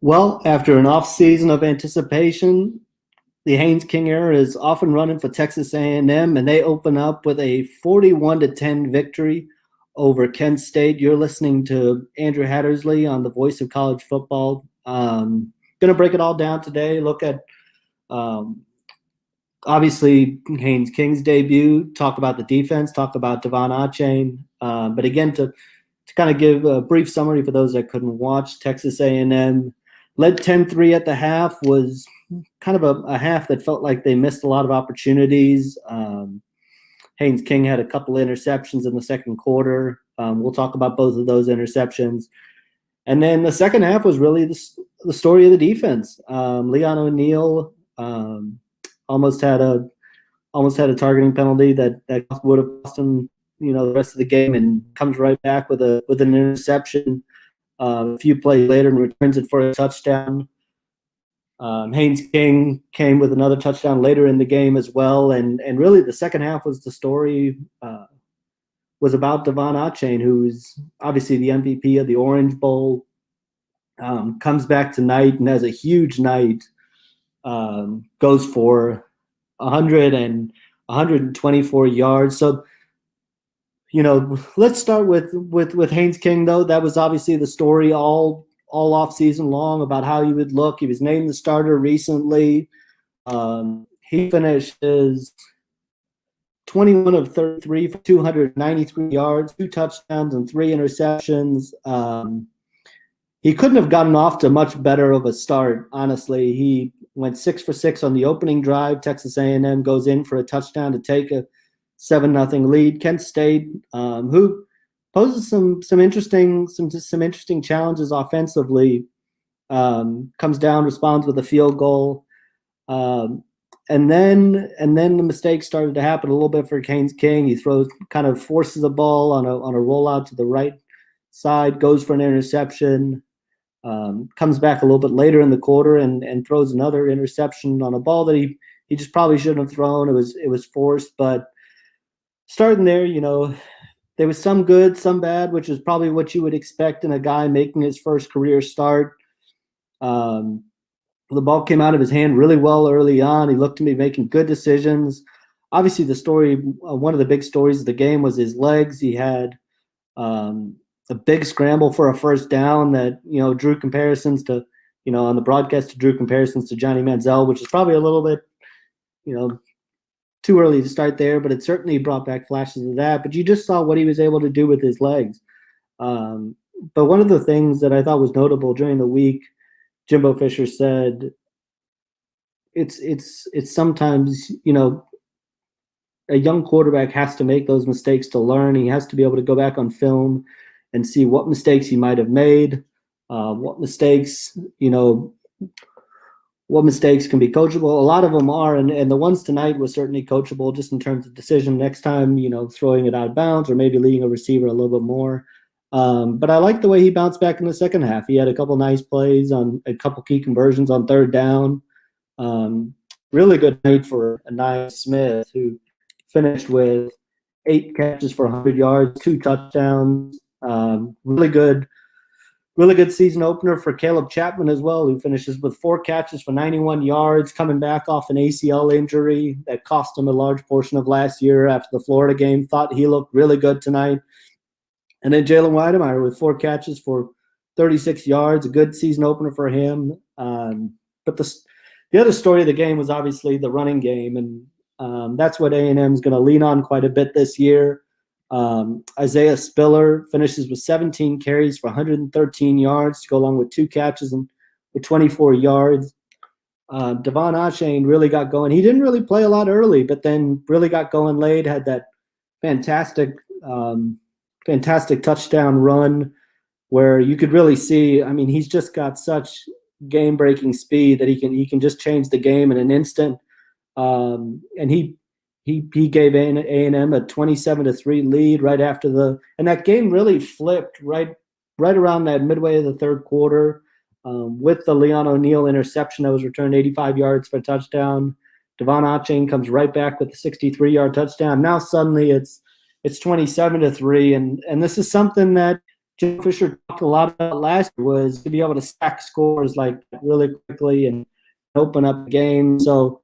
Well, after an off season of anticipation, the Haynes King era is off and running for Texas A&M, and they open up with a 41-10 victory over Kent State. You're listening to Andrew Hattersley on the Voice of College Football. Going to break it all down today. Look at um, obviously Haynes King's debut. Talk about the defense. Talk about Devon Achane. But again, to kind of give a brief summary for those that couldn't watch, Texas A&M led 10-3 at the half, was kind of a half that felt like they missed a lot of opportunities. Haynes King had a couple of interceptions in the second quarter. We'll talk about both of those interceptions. And then the second half was really the story of the defense. Leon O'Neal almost had a targeting penalty that would have cost him, the rest of the game, and comes right back with an interception a few plays later and returns it for a touchdown. Haynes King came with another touchdown later in the game as well, and really the second half was the story was about Devon Achane, who's obviously the MVP of the Orange Bowl. Comes back tonight and has a huge night. Goes for 124 yards. So, let's start with Haynes King, though. That was obviously the story all off season long about how he would look. He was named the starter recently. He finished his 21 of 33 for 293 yards, 2 touchdowns, and 3 interceptions. He couldn't have gotten off to much better of a start, honestly. He went 6 for 6 on the opening drive. Texas A&M goes in for a touchdown to take a 7-0 lead. Kent State, who poses some interesting challenges offensively, comes down, responds with a field goal, and then the mistakes started to happen a little bit for Haynes King. He forces the ball on a rollout to the right side, goes for an interception. Comes back a little bit later in the quarter and throws another interception on a ball that he just probably shouldn't have thrown. It was forced, but starting there, there was some good, some bad, which is probably what you would expect in a guy making his first career start. The ball came out of his hand really well early on. He looked to be making good decisions. Obviously, the story, one of the big stories of the game was his legs. He had a big scramble for a first down that, drew comparisons to, on the broadcast, drew comparisons to Johnny Manziel, which is probably a little bit, too early to start there, but it certainly brought back flashes of that. But you just saw what he was able to do with his legs. But one of the things that I thought was notable during the week, Jimbo Fisher said, it's sometimes, a young quarterback has to make those mistakes to learn. He has to be able to go back on film and see what mistakes he might have made, what mistakes can be coachable. A lot of them are, and the ones tonight was certainly coachable just in terms of decision. Next time, throwing it out of bounds or maybe leading a receiver a little bit more. But I like the way he bounced back in the second half. He had a couple nice plays on a couple key conversions on third down. Really good night for Anaya Smith, who finished with 8 catches for 100 yards, 2 touchdowns. Really good season opener for Caleb Chapman as well, who finishes with 4 catches for 91 yards, coming back off an ACL injury that cost him a large portion of last year after the Florida game. Thought he looked really good tonight. And then Jalen Weidemeyer with 4 catches for 36 yards, a good season opener for him. But the other story of the game was obviously the running game, and that's what A&M is going to lean on quite a bit this year. Isaiah Spiller finishes with 17 carries for 113 yards to go along with 2 catches and with 24 yards. Devon Achane really got going. He didn't really play a lot early, but then really got going late, had that fantastic touchdown run where you could really see, he's just got such game-breaking speed that he can just change the game in an instant. And he gave A&M a 27-3 lead right after and that game really flipped right around that midway of the third quarter, with the Leon O'Neal interception that was returned 85 yards for a touchdown. Devon Achane comes right back with a 63-yard touchdown. Now suddenly it's 27-3, and this is something that Joe Fisher talked a lot about last year was to be able to stack scores like really quickly and open up the game. So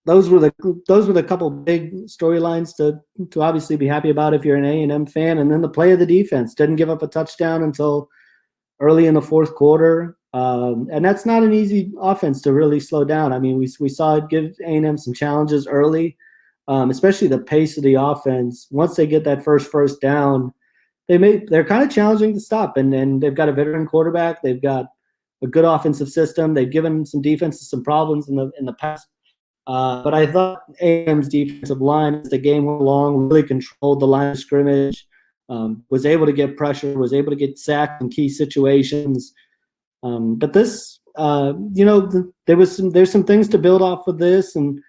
those were the couple big storylines to obviously be happy about if you're an A&M fan. And then the play of the defense didn't give up a touchdown until early in the fourth quarter. And that's not an easy offense to really slow down. I mean, we saw it give A&M some challenges early, especially the pace of the offense. Once they get that first down, they're kind of challenging to stop. And they've got a veteran quarterback. They've got a good offensive system. They've given some defenses some problems in the past. But I thought A&M's defensive line, as the game went along, really controlled the line of scrimmage, was able to get pressure, was able to get sacked in key situations. But this, there's some things to build off of this, and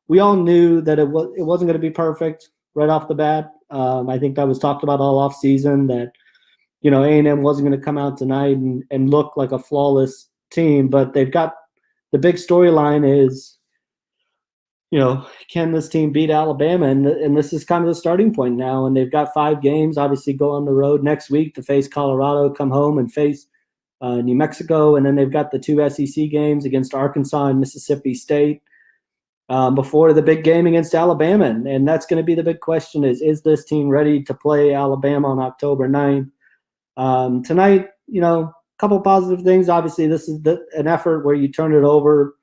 we all knew that it wasn't going to be perfect right off the bat. I think that was talked about all off season that A&M wasn't going to come out tonight and look like a flawless team. But they've got the big storyline is, can this team beat Alabama? And this is kind of the starting point now. And they've got 5 games. Obviously, go on the road next week to face Colorado, come home and face New Mexico, and then they've got the 2 SEC games against Arkansas and Mississippi State before the big game against Alabama. And that's going to be the big question is this team ready to play Alabama on October 9th? Tonight, a couple positive things. Obviously, this is an effort where you turn it over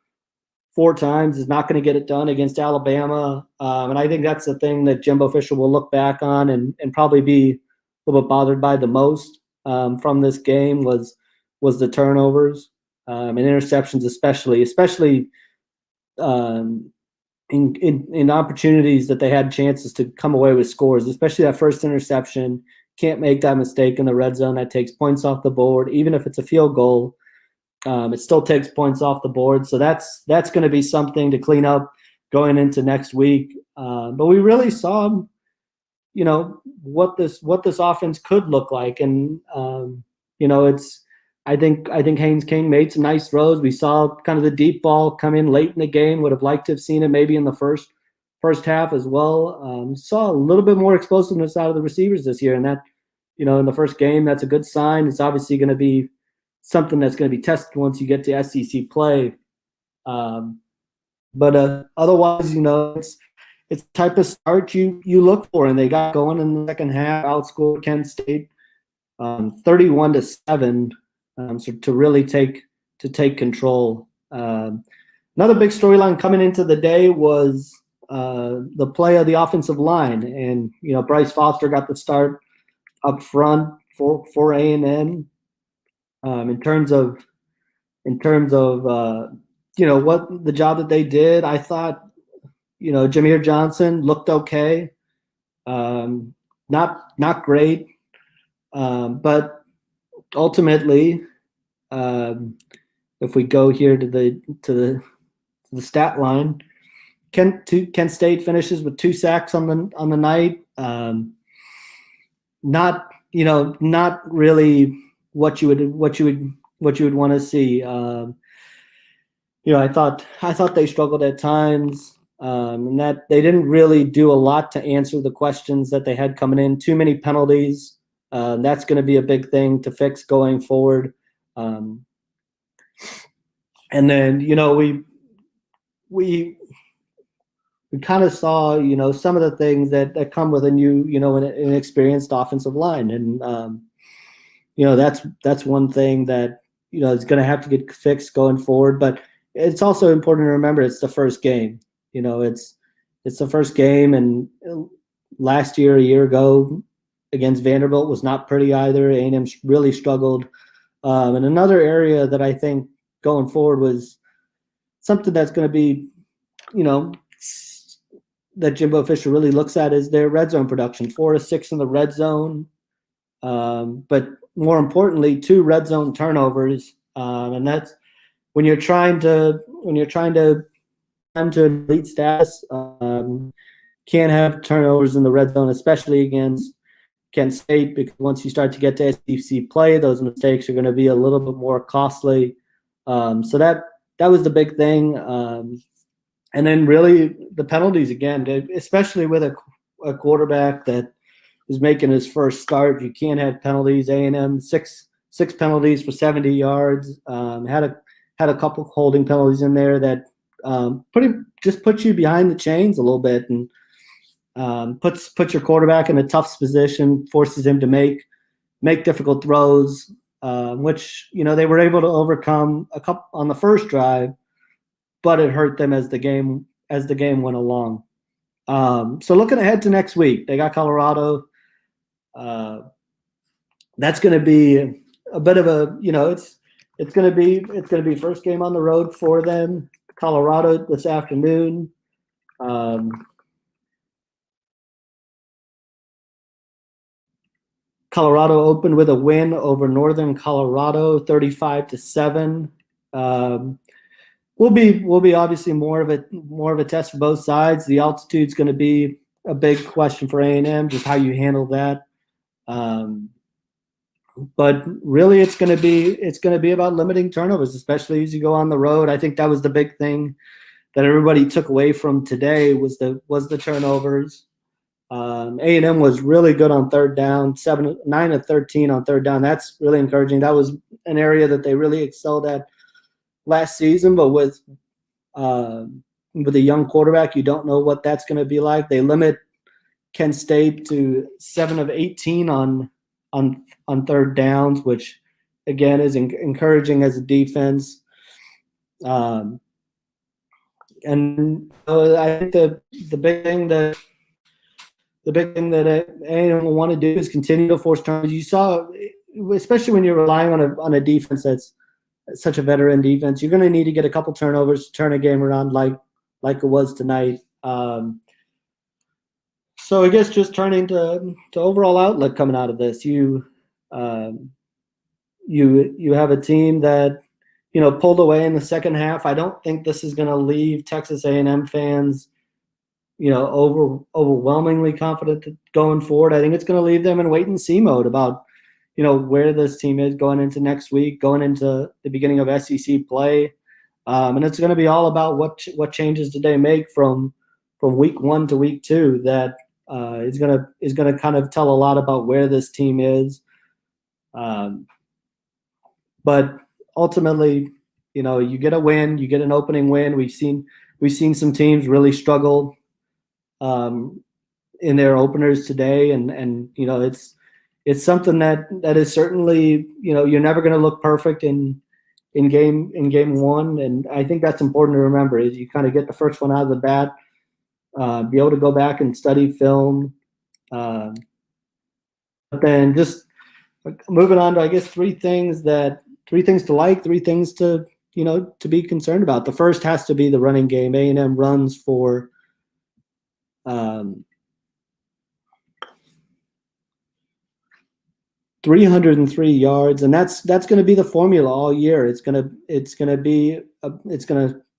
4 times is not going to get it done against Alabama. And I think that's the thing that Jimbo Fisher will look back on and probably be a little bit bothered by the most from this game was the turnovers and interceptions, especially in opportunities that they had chances to come away with scores, especially that first interception. Can't make that mistake in the red zone. That takes points off the board. Even if it's a field goal, it still takes points off the board. So that's going to be something to clean up going into next week. But we really saw, what this offense could look like. And, I think Haynes King made some nice throws. We saw kind of the deep ball come in late in the game. Would have liked to have seen it maybe in the first half as well. Saw a little bit more explosiveness out of the receivers this year. And that, in the first game, that's a good sign. It's obviously going to be something that's going to be tested once you get to SEC play. But otherwise, it's the type of start you look for, and they got going in the second half, outscored Kent State 31-7, so to really take control. Another big storyline coming into the day was the play of the offensive line, and Bryce Foster got the start up front for A&M. In terms of what the job that they did, I thought Jameer Johnson looked okay, not great, but ultimately, if we go here to the stat line, Kent State finishes with 2 sacks on the night. Not really what you would want to see. I thought they struggled at times, and that they didn't really do a lot to answer the questions that they had coming in. Too many penalties. That's going to be a big thing to fix going forward. And then we kind of saw some of the things that come with a new an experienced offensive line, and that's one thing that is going to have to get fixed going forward. But it's also important to remember it's the first game. It's the first game, and last year, a year ago, against Vanderbilt was not pretty either. A&M really struggled. And another area that I think going forward was something that's going to be, that Jimbo Fisher really looks at is their red zone production, 4 of 6 in the red zone. But more importantly, 2 red zone turnovers. And that's when you're trying to come to elite status, can't have turnovers in the red zone, especially against Kent State, because once you start to get to SEC play, those mistakes are going to be a little bit more costly. So that was the big thing. And then really the penalties again, especially with a quarterback that is making his first start. You can't have penalties. A&M six penalties for 70 yards. Had a couple holding penalties in there that just puts you behind the chains a little bit and puts your quarterback in a tough position, forces him to make difficult throws, which they were able to overcome a couple on the first drive, but it hurt them as the game went along. So looking ahead to next week, they got Colorado. That's going to be a bit of a it's going to be first game on the road for them. Colorado this afternoon. Colorado opened with a win over Northern Colorado, 35-7. Will be obviously more of a test for both sides. The altitude's going to be a big question for A&M, just how you handle that. But really, it's going to be about limiting turnovers, especially as you go on the road. I think that was the big thing that everybody took away from today was the turnovers. A&M was really good on third down, 9 of 13 on third down. That's really encouraging. That was an area that they really excelled at last season, but with a young quarterback, you don't know what that's going to be like. They limit Kent State to 7 of 18 on third downs, which again is encouraging as a defense. And I think the big thing that A&M will want to do is continue to force turnovers. You saw, especially when you're relying on a defense that's such a veteran defense, you're going to need to get a couple turnovers to turn a game around like it was tonight. So I guess just turning to overall outlook coming out of this, you have a team that pulled away in the second half. I don't think this is going to leave Texas A&M fans overwhelmingly confident going forward. I think it's going to leave them in wait and see mode about where this team is going into next week, going into the beginning of SEC play, and it's going to be all about what changes did they make from week 1 to week 2 that is going to kind of tell a lot about where this team is. But ultimately, you get a win, you get an opening win. We've seen some teams really struggle in their openers today, and it's something that is certainly you're never going to look perfect in game 1, and I think that's important to remember is you kind of get the first one out of the bat, be able to go back and study film, but then just moving on to I guess three things to like, 3 things to to be concerned about. The first has to be the running game. A&M runs for 303 yards, and that's going to be the formula all year. It's going to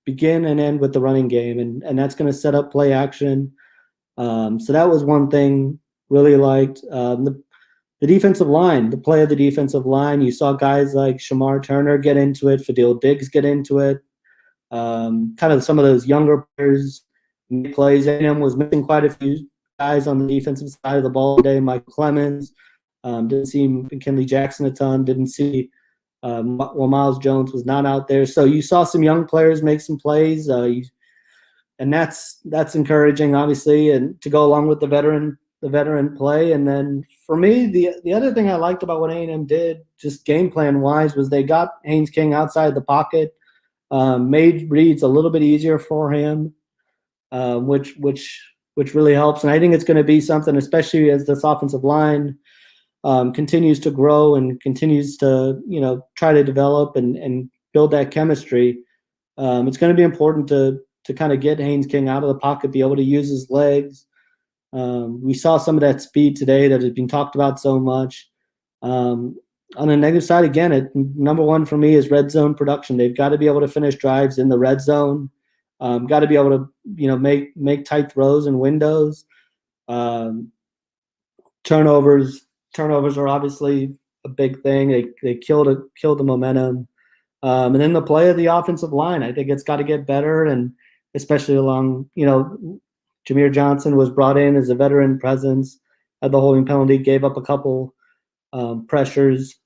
begin and end with the running game, and that's going to set up play action. So that was one thing really liked. The defensive line, the play of the defensive line. You saw guys like Shamar Turner get into it, Fadil Diggs get into it. Kind of some of those younger players make plays. A&M was missing quite a few guys on the defensive side of the ball today. Mike Clemens. Didn't see McKinley Jackson a ton. Didn't see Miles Jones was not out there. So you saw some young players make some plays, and that's encouraging, obviously, and to go along with the veteran play. And then for me, the other thing I liked about what A&M did, just game plan wise, was they got Haynes King outside the pocket, made reads a little bit easier for him, which really helps. And I think it's going to be something, especially as this offensive line continues to grow and continues to try to develop and build that chemistry. It's going to be important to kind of get Haynes King out of the pocket, be able to use his legs. We saw some of that speed today that has been talked about so much. On the negative side, again, number one for me is red zone production. They've got to be able to finish drives in the red zone. Got to be able to make tight throws and windows. Turnovers are obviously a big thing. They kill the momentum. And then the play of the offensive line, I think it's got to get better, and especially along, Jameer Johnson was brought in as a veteran presence. had the holding penalty, gave up a couple pressures.